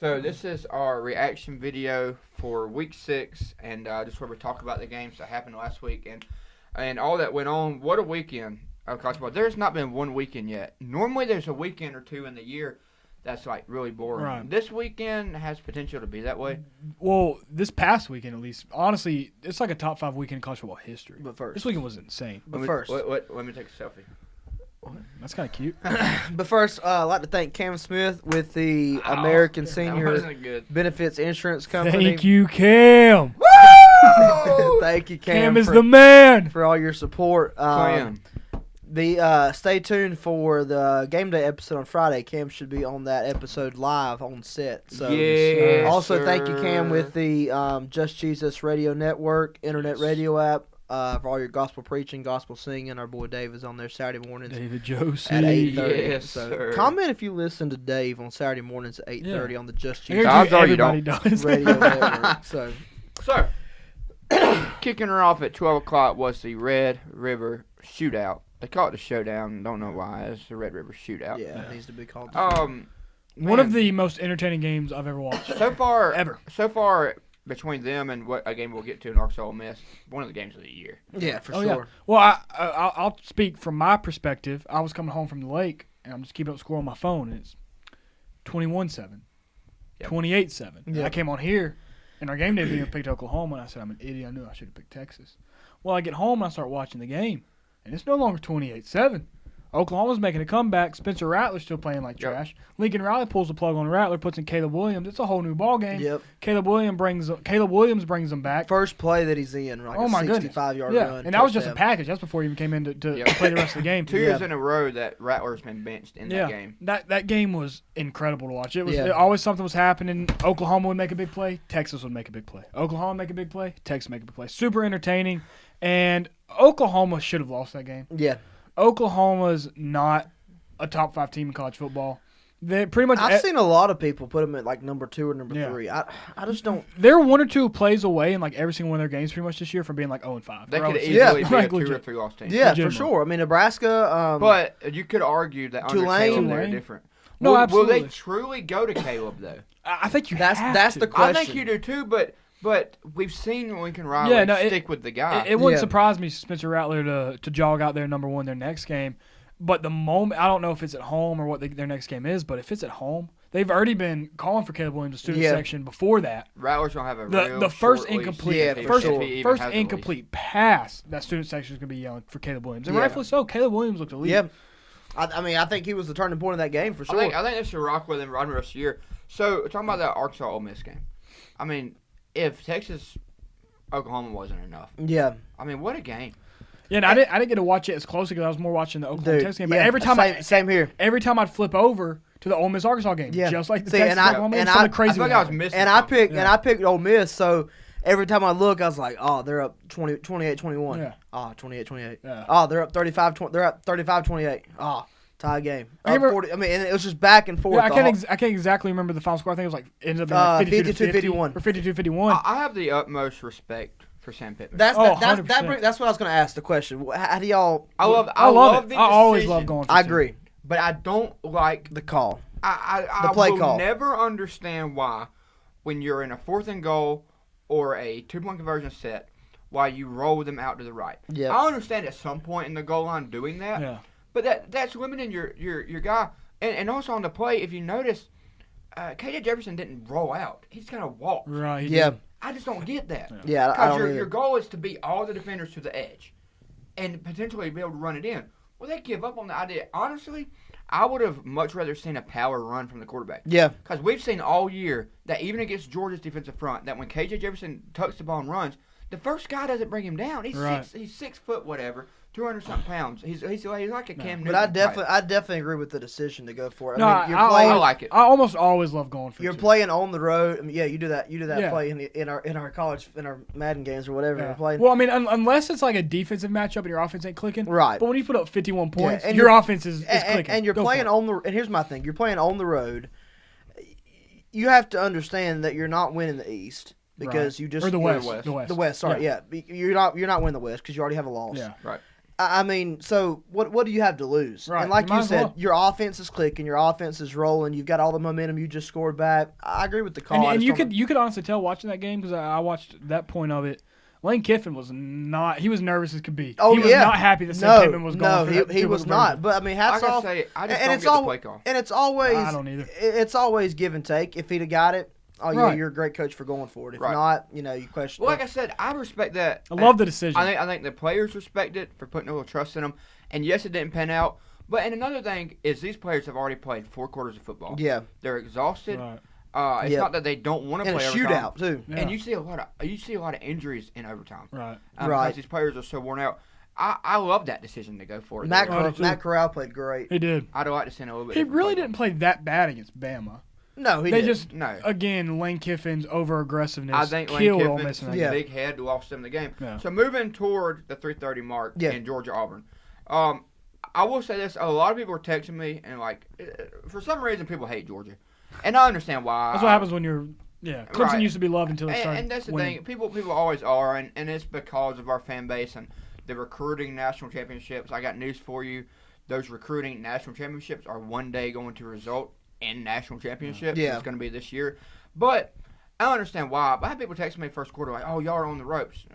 So this is our reaction video for Week 6, and just where we talk about the games that happened last week and all that went on. What a weekend of college football. There's not been one weekend yet. Normally there's a weekend or two in the year that's like really boring. Right. This weekend has potential to be that way. Well, this past weekend at least, honestly, it's like a top 5 weekend in college football history. But first, This weekend was insane. But first, Let me take a selfie. That's kind of cute. but first, I'd like to thank Cam Smith with the American That Senior wasn't good. Benefits Insurance Company. Thank you, Cam. Thank you, Cam is for, the man. for all your support. Stay tuned for the game day episode on Friday. Cam should be on that episode live on set. So Yes, also thank you, Cam, sir. with the Just Jesus Radio Network internet radio app for all your gospel preaching, gospel singing. Our boy Dave is on there Saturday mornings David Josie. at 8:30. Yes, so sir. comment if you listen to Dave on Saturday mornings at 8:30 on the Just I Jesus guarantee Odds are you everybody don't. does. Radio Network. So So, kicking her off at 12 o'clock was the Red River Shootout. They call it the Showdown. Don't know why. It's the Red River Shootout. yeah, it needs to be called. Um, One man, of the most entertaining games I've ever watched. so far Ever. between them and what a game we'll get to in Arkansas Ole Miss, one of the games of the year. yeah, for Oh, sure. yeah. Well, I'll speak from my perspective. I was coming home from the lake, and I'm just keeping up score on my phone, and it's 21-7, Yep. 28-7. Yep. I came on here, and our game day video picked Oklahoma, and I said, I'm an idiot. I knew I should have picked Texas. Well, I get home, and I start watching the game, and it's no longer 28-7. Oklahoma's making a comeback. Spencer Rattler's still playing like Yep. trash. Lincoln Riley pulls the plug on Rattler, puts in Caleb Williams. It's a whole new ball game. Yep. Caleb Williams brings them back. First play that he's in, like Oh, a my goodness. 65-yard Yeah, run. and that was just a touchdown. package. That's before he even came in to Yep. play the rest of the game. 2 years in a row that Rattler's been benched in that game. That game was incredible to watch. It was Yeah. always something was happening. Oklahoma would make a big play. Texas would make a big play. Oklahoma make a big play. Texas make a big play. Super entertaining. And Oklahoma should have lost that game. Yeah. Oklahoma's not a top 5 team in college football. They pretty much. I've seen a lot of people put them at like number 2 or number Yeah. 3. I just don't. They're 1 or 2 plays away in like every single one of their games pretty much this year from being like 0-5. They Or could 0-6. easily Yeah. be a Like 2 or legit. 3 loss team. Yeah, for Legitimately. sure. I mean, Nebraska. But you could argue that under Tulane. Caleb they're Tulane. different. No, Will absolutely. they truly go to Caleb though? I think you That's have to. the question. I think you do too, but we've seen Lincoln Riley Yeah, no, stick with the guy. It wouldn't Yeah. surprise me Spencer Rattler to jog out there number 1 their next game. But the moment, I don't know if it's at home or what their next game is, but if it's at home, they've already been calling for Caleb Williams' student Yeah. section before that. Rattler's gonna have a The real first short leash incomplete, Yeah, if for he sure. even first has a leash. incomplete pass, that student section is going to be yelling for Caleb Williams. And Yeah. rightfully so. Caleb Williams looked elite. Yeah. I mean, I think he was the turning point of that game for sure. I think they should rock with him right the rest of the year. So talking about that Arkansas Ole Miss game, I mean, if Texas Oklahoma wasn't enough, yeah. I mean, what a game! Yeah, and I didn't get to watch it as closely because I was more watching the Oklahoma Dude, Texas game. But yeah, every time same here. every time I'd flip over to the Ole Miss Arkansas game, Yeah. just like the See, Texas and I- Oklahoma, and something I crazy. I feel would like I was happen. missing. And I something. picked Ole Miss, so every time I look, I was like, oh, they're up 28-21. Yeah. Oh, 28-28. Yeah. Oh, they're up 35-20. They're up 35-28. Oh, tie game. I remember- 40, I mean, and it was just back and forth. Yeah, I the can't whole- I can't exactly remember the final score. I think it was like ended up being like 52-51 or 52-51. I have the utmost respect for Sam Pittman. That's Oh, that's 100%. that's what I was going to ask the question. How do y'all? I love I love it. the I always decision, love going for I two. agree. but I don't like. The call. I The play will call. never understand why, when you're in a 4th and goal or a 2-point conversion set, why you roll them out to the right. Yeah. I understand at some point in the goal line doing that, Yeah. but that's limiting your guy. And also on the play, if you notice, KJ Jefferson didn't roll out. He's kind of walked. Right. he Yeah. did. I just don't get that. Yeah, I Because don't your either. goal is to beat all the defenders to the edge and potentially be able to run it in. Well, they give up on the idea. Honestly, I would have much rather seen a power run from the quarterback. Yeah. Because we've seen all year that even against Georgia's defensive front, that when KJ Jefferson tucks the ball and runs, the first guy doesn't bring him down. He's Right. he's 6 foot whatever, 200-something pounds. He's like a Cam Newton. But I type. definitely agree with the decision to go for it. No, I mean, you're I playing. I like it. I almost always love going for You're two. playing on the road. I mean, yeah, you do that. You do that Yeah. play in our college in our Madden games or whatever Yeah. you're playing. Well, I mean, unless it's like a defensive matchup and your offense ain't clicking. Right. But when you put up 51 points, and your you're- offense is clicking. and you're Go playing for it. on the. And here's my thing: you're playing on the road. You have to understand that you're not winning the East because Right. you just or the you're West. the West. The West. The West. Sorry, yeah. You're not winning the West because you already have a loss. Yeah. Right. I mean, so what do you have to lose? Right. And like You might you as said, well. your offense is clicking, your offense is rolling. You've got all the momentum you just scored back. I agree with the call. I And just don't you could honestly tell watching that game because I watched that point of it. Lane Kiffin was not. He was nervous as could be. Oh, he was yeah. not happy that Sam Pittman was No, going. for that he was two-point not. conversion. But I mean, I hats gotta off. say, I just and don't it's get all, the play call. And it's always I don't either. It's always give and take. If he'd have got it, oh yeah, Right. you're a great coach for going for it. If Right. not, you question. Well, like I said, I respect that. I love the decision. I think the players respect it for putting a little trust in them. And yes, it didn't pan out. But and another thing is these players have already played 4 quarters of football. yeah, They're exhausted. Right. It's Yep. not that they don't want to and a play overtime. shootout too. Yeah. And you see a lot of injuries in overtime. Right. Right. Because these players are so worn out. I love that decision to go for it. Matt I do too. Corral played great. He did. I'd like to see a little bit. He different really play didn't play that bad against Bama. No, he They didn't. just No. again Lane Kiffin's over aggressiveness I think Lane killed Ole Kiffin's Miss in that Yeah. game. big head lost them the game. Yeah. So moving toward the 3:30 mark Yeah. in Georgia Auburn, I will say this: a lot of people are texting me and for some reason people hate Georgia, and I understand why. That's what happens when you're. Yeah, Clemson Right. used to be loved until they started And that's the winning. thing. People always are, and it's because of our fan base and the recruiting national championships. I got news for you: those recruiting national championships are one day going to result in national championships. Yeah. It's going to be this year, but I don't understand why. But I had people text me first quarter like, "Oh, y'all are on the ropes."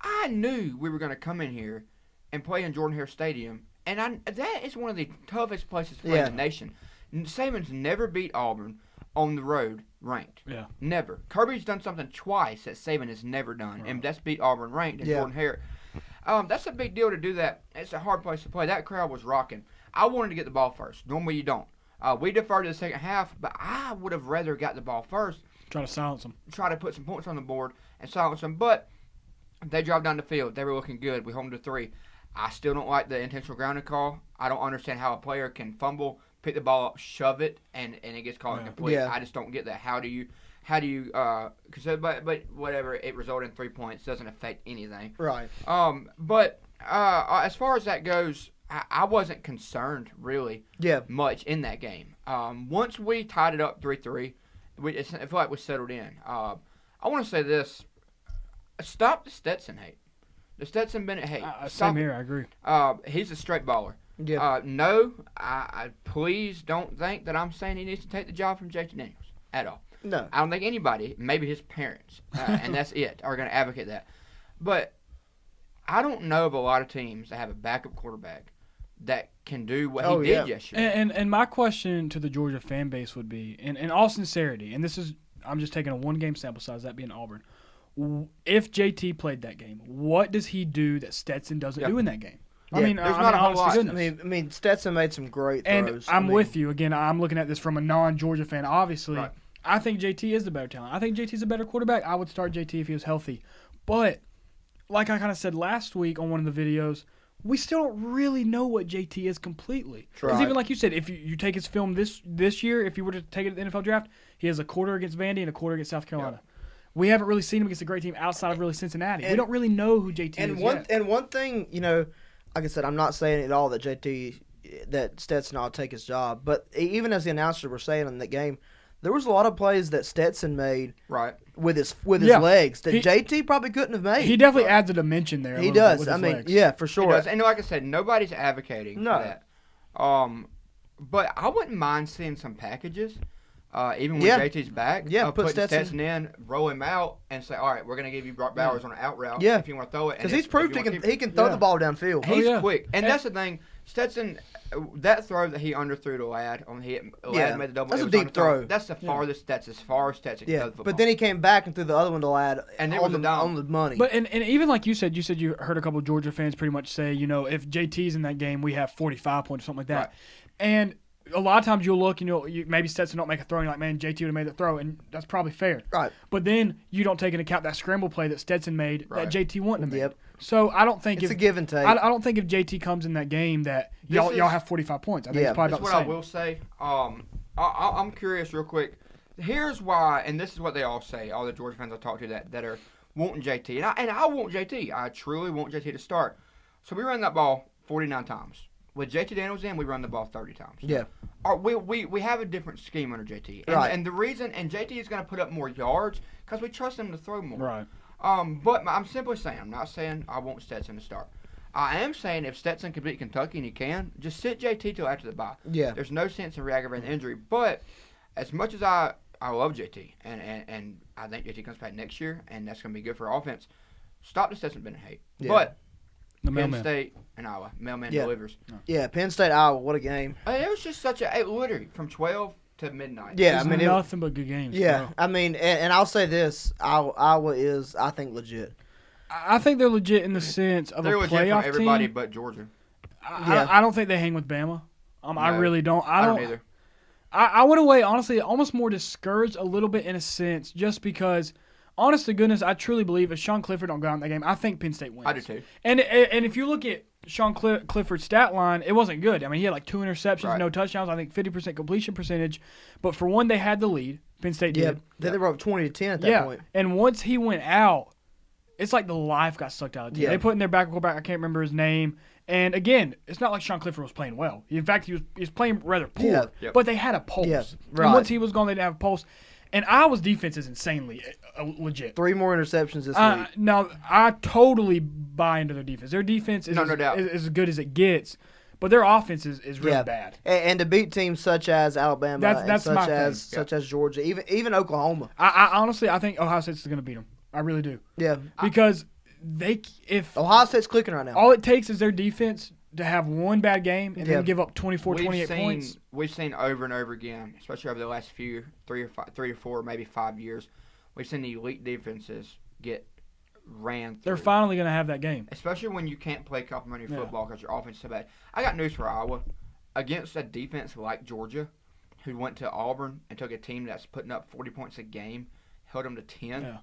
I knew we were going to come in here and play in Jordan Hare Stadium, and that is one of the toughest places to play Yeah. in the nation. Saban's never beat Auburn on the road ranked. Yeah. Never. Kirby's done something twice that Saban has never done, and that's beat Auburn ranked and Yeah. Jordan Hare. That's a big deal to do that. It's a hard place to play. That crowd was rocking. I wanted to get the ball first. Normally you don't. We deferred to the second half, but I would have rather got the ball first, Try to silence them. try to put some points on the board and silence them. But they dropped down the field. They were looking good. We home to 3. I still don't like the intentional grounding call. I don't understand how a player can fumble, pick the ball up, shove it, and it gets called incomplete. Yeah. I just don't get that. How do you but whatever, it resulted in 3 points. Doesn't affect anything. Right. But as far as that goes, I wasn't concerned really Yeah. much in that game. Once we tied it up 3-3, it felt like we settled in. I want to say this: stop the Stetson hate, the Stetson Bennett hate. Same here. I agree. He's a straight baller. Yeah. No, I please don't think that I'm saying he needs to take the job from JT Daniels at all. No. I don't think anybody, maybe his parents, and that's it, are going to advocate that. But I don't know of a lot of teams that have a backup quarterback that can do what Oh, he yeah. did yesterday. And my question to the Georgia fan base would be, in all sincerity, and this is, I'm just taking a 1-game sample size, that being Auburn. If JT played that game, what does he do that Stetson doesn't do in that game? I Yeah, mean, there's not a whole honest to lot. goodness. I mean, Stetson made some great And throws. I'm with you. Again, I'm looking at this from a non-Georgia fan. Obviously, Right. I think JT is the better talent. I think JT's a better quarterback. I would start JT if he was healthy. But like I kind of said last week on one of the videos, we still don't really know what JT is completely. Because Right. even like you said, if you take his film this year, if you were to take it at the NFL draft, he has a quarter against Vandy and a quarter against South Carolina. We haven't really seen him against a great team outside of really Cincinnati. We And- don't really know who JT is yet. One thing, like I said, I'm not saying at all that that Stetson ought to take his job, but even as the announcers were saying in the game, there was a lot of plays that Stetson made Right. with his Yeah. legs that He- JT probably couldn't have made. He definitely adds a dimension there. a He little bit does. with I his mean, legs. yeah, for He sure. does. And like I said, nobody's advocating No. for that. But I wouldn't mind seeing some packages, even when Yeah. JT's back. Yeah, of put putting Stetson- in, roll him out, and say, all right, we're going to give you Brock Bowers on an out route Yeah. if you want to throw it. Because and he's if proved you he wanna can keep- throw Yeah. the ball downfield. He's yeah. quick. And that's the thing. Stetson, that throw that he underthrew to Ladd, Ladd made the double. That's it a was deep on the throw. That's the farthest Stetson, as far as Stetson can Yeah, throw the football. but then he came back and threw the other one to Ladd And it on was a dime. on the money. But and even like you said you heard a couple of Georgia fans pretty much say, if JT's in that game, we have 45 points or something like that. Right. And a lot of times you'll look, maybe Stetson don't make a throw, and you're like, man, JT would have made the throw, and that's probably fair. Right. But then you don't take into account that scramble play that Stetson made Right. that JT wouldn't have made. Yep. So I don't think it's if a give and take. I don't think if JT comes in that game that y'all have 45 points. I think Yeah. it's probably That's about what the I same. will say. I'm curious real quick. Here's why, and this is what they all say, all the Georgia fans I talk to that are wanting JT. And I want JT. I truly want JT to start. So we run that ball 49 times. With JT Daniels in, we run the ball 30 times. Yeah. We have a different scheme under JT. And, Right. and the reason, and JT is going to put up more yards because we trust him to throw more. Right. But I'm simply saying, I'm not saying I want Stetson to start. I am saying if Stetson can beat Kentucky and he can, just sit JT till after the bye. Yeah. There's no sense in re-aggravating the injury. But as much as I love JT, and I think JT comes back next year, and that's going to be good for our offense, stop the Stetson Bennett hate. Yeah. But The Penn mailman. State and Iowa, mailman Yeah. delivers. Yeah, Penn State, Iowa, what a game. It was just such a literally from 12 to midnight. Yeah, There's I mean, nothing but good games. yeah, bro. I mean, and I'll say this: Iowa is, I think, legit. I think they're legit in the sense of They're a legit from playoff everybody team. but Georgia. I don't think they hang with Bama. I No, really don't. I don't either. I went away, honestly, almost more discouraged a little bit in a sense, just because, honest to goodness, I truly believe if Sean Clifford don't go out in that game, I think Penn State wins. I do too. And if you look at Sean Clifford's stat line, it wasn't good. I mean, he had like 2 interceptions, Right. no touchdowns, I think 50% completion percentage. But for one, they had the lead. Penn State Yeah, did. then they were up 20-10 at that point. And once he went out, it's like the life got sucked out of the team. Yeah. They put in their backup quarterback, I can't remember his name. And again, it's not like Sean Clifford was playing well. In fact, he was playing rather poor. Yeah. Yep. But they had a pulse. Yeah, And right. once he was gone, they didn't have a pulse. And Iowa's defense is insanely legit. 3 more interceptions this week. Now, I totally buy into their defense. Their defense is, No doubt. is as good as it gets, but their offense is really Yeah. bad. And to beat teams such as Alabama That's and my such as Georgia, even Oklahoma. I honestly, I think Ohio State's going to beat them. I really do. Yeah, Because if Ohio State's clicking right now. all it takes is their defense to have one bad game and Yeah. then give up 24, 28 points. We've seen over and over again, especially over the last few 3 or 4, maybe 5 years, we've seen the elite defenses get ran through. They're finally going to have that game. Especially when you can't play complementary Yeah. football because your offense is so bad. I got news for Iowa. Against a defense like Georgia, who went to Auburn and took a team that's putting up 40 points a game, held them to 10, Yeah.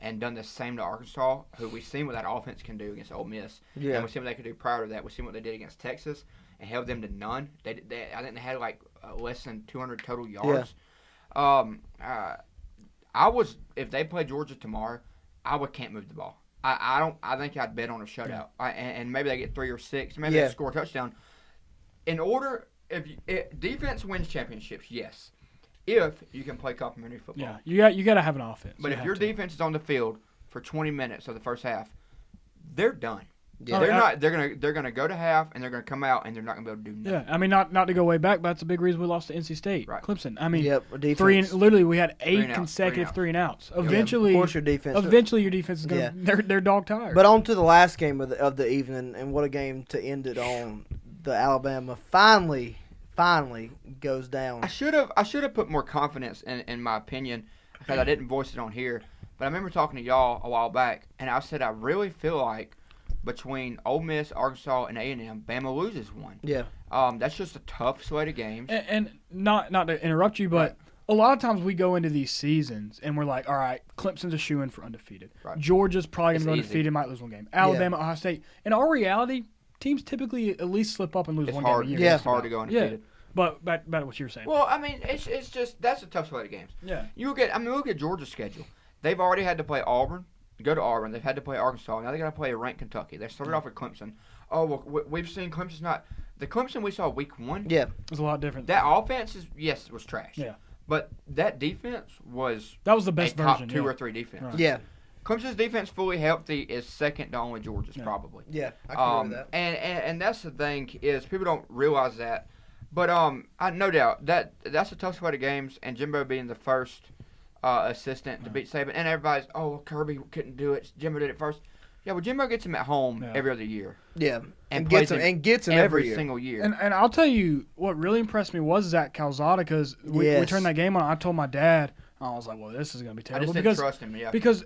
and done the same to Arkansas, who we've seen what that offense can do against Ole Miss. Yeah. And we've seen what they could do prior to that. We've seen what they did against Texas and held them to none. I think they had like less than 200 total yards. If they play Georgia tomorrow, Iowa can't move the ball. I think I'd bet on a shutout. And maybe they get 3 or 6. Maybe Yeah. they score a touchdown. If defense wins championships, yes. If you can play complementary football. Yeah, you got to have an offense. But You if have your to. defense is on the field for 20 minutes of the first half, they're done. Yeah. They're not. They're gonna go to half and they're gonna come out and they're not gonna be able to do nothing. Yeah, I mean, not to go way back, but that's a big reason we lost to NC State. Right. Clemson. I mean, Yep, defense. literally we had 8 and outs, consecutive 3 and outs. Yeah, Eventually, of course your defense. your defense is going to they're dog tired. But on to the last game of the evening, and what a game to end it on. The Alabama finally goes down. I should have put more confidence in my opinion because I didn't voice it on here. But I remember talking to y'all a while back, and I said I really feel like between Ole Miss, Arkansas, and A&M, Bama loses one. Yeah. That's just a tough slate of games. and not to interrupt you, but a lot of times we go into these seasons and we're like, all right, Clemson's a shoo-in for undefeated. Right. Georgia's probably going to go It's easy. undefeated, might lose one game. Alabama, Ohio State. In our reality, teams typically at least slip up and lose It's one hard. game a year. Yeah. It's hard to go undefeated. But back to what you were saying. Well, I mean, it's just that's a tough slate of games. Yeah. Look at Georgia's schedule. They've already had to play Auburn, go to Auburn. They've had to play Arkansas. Now they got to play a ranked Kentucky. They started off with Clemson. Oh, well, we've seen Clemson's not the Clemson we saw week 1. Yeah. It was a lot different. That offense was trash. Yeah. But that defense was That was the best a top version. 2 yeah. or 3 defense. Right. Yeah. Clemson's defense fully healthy is second to only Georgia's Yeah. probably. Yeah. I can agree with that. And that's the thing is people don't realize that. But I no doubt that's a tough slate of games, and Jimbo being the first assistant to beat Saban, and everybody's Kirby couldn't do it. Jimbo did it first. Yeah, well Jimbo gets him at home Yeah. every other year Yeah. and gets plays him every year. single year. And I'll tell you what really impressed me was Zach Calzada because we Yes. turned that game on. I told my dad, I was like, well, this is going to be I terrible just didn't because trust him. Yeah, because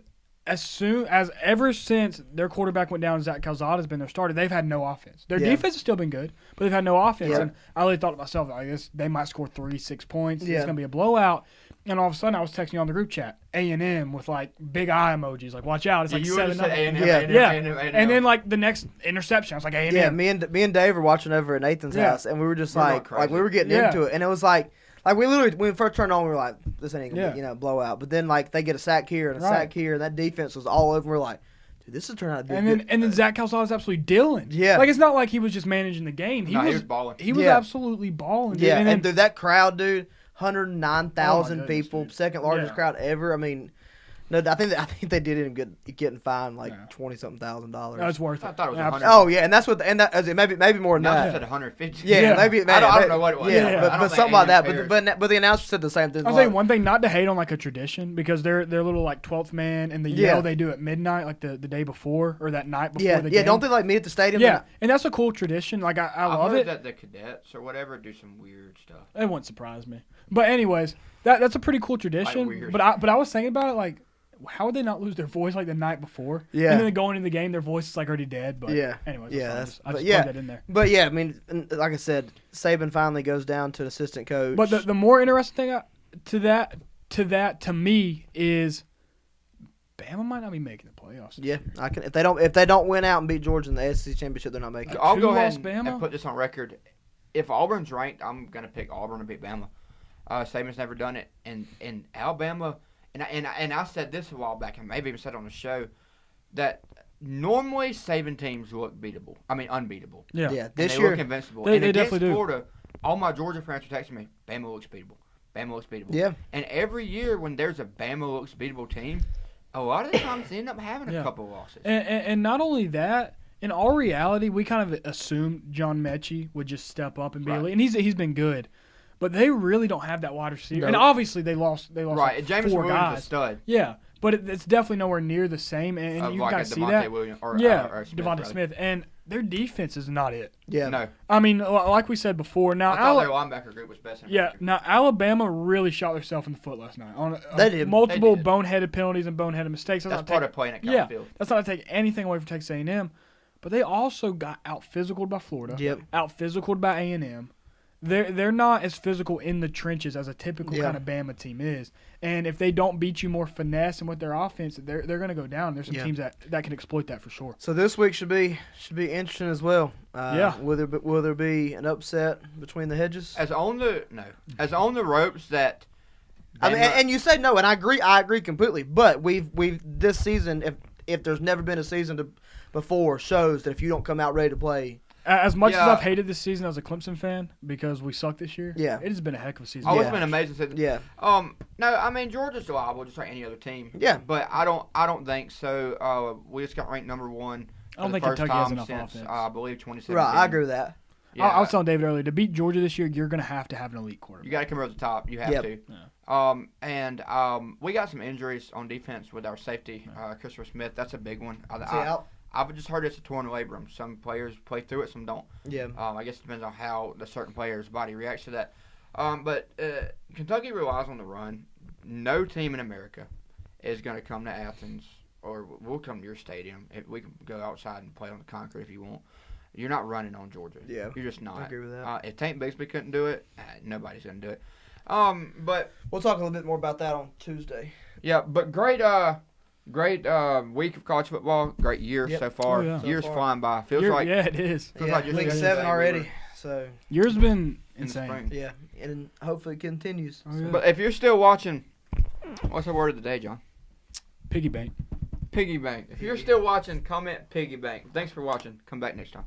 ever since their quarterback went down, Zach Calzada's been their starter. They've had no offense. Their Yeah. defense has still been good, but they've had no offense. Yeah. And I really thought to myself, I guess they might score 3-6 points. Yeah. It's going to be a blowout. And all of a sudden, I was texting you on the group chat, A&M with like big eye emojis, like watch out. It's like you would have 7-0. said A&M, Yeah. A&M, Yeah, A&M, A&M. and then like the next interception, I was like A&M. Yeah, me and Dave were watching over at Nathan's Yeah. house, and we were just We were like going crazy. we were getting Yeah. into it, and it was like we literally when we first turned on, we were like, this ain't gonna Yeah. be, blowout. But then like they get a sack here and a Right. sack here, and that defense was all over. And we're like, dude, this is turning out to be And then Zach Calzada's absolutely dealing. Yeah. Like it's not like he was just managing the game. He No, he was was balling. He was Yeah. absolutely balling. Dude. yeah, and then, dude, that crowd, dude, 109,000 Oh, my goodness, people, dude. second largest Yeah. crowd ever. I mean, No, I think they did end up getting fined like Yeah. $20-something thousand. No, it's worth it. I thought it was Absolutely. 100. Oh yeah, and that's what maybe more than Now that. it said 150. Yeah, Yeah. maybe. I don't know what it was. Yeah, Yeah. but, I don't but think something like that. anyone But the announcer said the same thing. I'll say one thing, not to hate on like a tradition, because they're little like 12th man and the Yeah. yell they do at midnight, like the day before or that night before Yeah, the yeah. game. Don't they like meet at the stadium? Yeah, and that's a cool tradition. Like I I love heard it. that the cadets or whatever do some weird stuff. It wouldn't surprise me. But anyways, that's a pretty cool tradition. weird. But I was thinking about it, like, how would they not lose their voice like the night before? Yeah. And then going into the game, their voice is like already dead. But Yeah. anyways, Yeah, that's fine. I but just yeah. put that in there. But yeah, I mean, like I said, Saban finally goes down to an assistant coach. But the more interesting thing to me is Bama might not be making the playoffs. yeah, if they don't win out and beat Georgia in the SEC championship, they're not making it. I'll go ahead two-loss and Bama? put this on record. If Auburn's ranked, I'm gonna pick Auburn to beat Bama. Saban's never done it, and Alabama, and I said this a while back, and maybe even said it on the show that normally Saban teams look beatable. I mean unbeatable. Yeah. Yeah, And this they year, look invincible. They and against definitely do. Florida, all my Georgia friends were texting me, Bama looks beatable. Bama looks beatable. yeah, And every year when there's a Bama looks beatable team, a lot of the times they end up having a Yeah. couple losses. And not only that, in all reality, we kind of assumed John Mechie would just step up and be Right. elite, and he's been good. But they really don't have that wide receiver. No. And obviously they lost right, like Jameson four Williams guys. is a stud. Yeah, but it's definitely nowhere near the same, and you like got a to see Devontae that. Williams, or, Yeah, or Smith, Devontae rather. Smith, and their defense is not it. yeah. No, I mean, like we said before, now I thought their linebacker group was best. In yeah, America. now Alabama really shot themselves in the foot last night on They did. multiple They did. boneheaded penalties and boneheaded mistakes. That's part of playing at yeah, Field. that's not to take anything away from Texas A&M, but they also got out physicaled by Florida. Yep. Out physicaled by A&M. They're not as physical in the trenches as a typical Yeah. kind of Bama team is. And if they don't beat you more finesse and with their offense, they're going to go down. There's some Yeah. teams that can exploit that for sure. So this week should be interesting as will. Yeah. Will there be an upset between the hedges? As on the ropes that. I mean, Bama- and you say no, and I agree completely. But we've this season, if there's never been a season before, shows that if you don't come out ready to play, As much as Yeah. I've hated this season as a Clemson fan because we suck this year, Yeah. it has been a heck of a season. Oh, it's Yeah. been amazing. Since, yeah, No, I mean Georgia's reliable, just like any other team. Yeah. But I don't think so. We just got ranked number one. I don't for the think first Kentucky has time enough since, offense. I believe 2017. right. I agree with that. Yeah, I was telling David earlier, to beat Georgia this year, you're going to have an elite quarterback. you got to come over the top. You have Yep. to. Yeah. We got some injuries on defense with our safety, Christopher Smith. That's a big one. I've just heard it's a torn labrum. Some players play through it, some don't. Yeah. I guess it depends on how the certain player's body reacts to that. But Kentucky relies on the run. No team in America is going to come to Athens, or we'll come to your stadium. We can go outside and play on the concrete if you want. You're not running on Georgia. Yeah. You're just not. I agree with that. If Tank Bigsby couldn't do it, nobody's going to do it. But We'll talk a little bit more about that on Tuesday. yeah, but great week of college football. Great year Yep. so far. Oh, yeah. So Years far. flying by. Feels like yeah, it is. Feels Yeah, like just week yesterday 7 we already. were So Yours been in the insane. spring. yeah, and hopefully it continues. Oh, yeah. But if you're still watching, what's the word of the day, John? Piggy bank. Piggy bank. If you're still watching, comment piggy bank. Thanks for watching. Come back next time.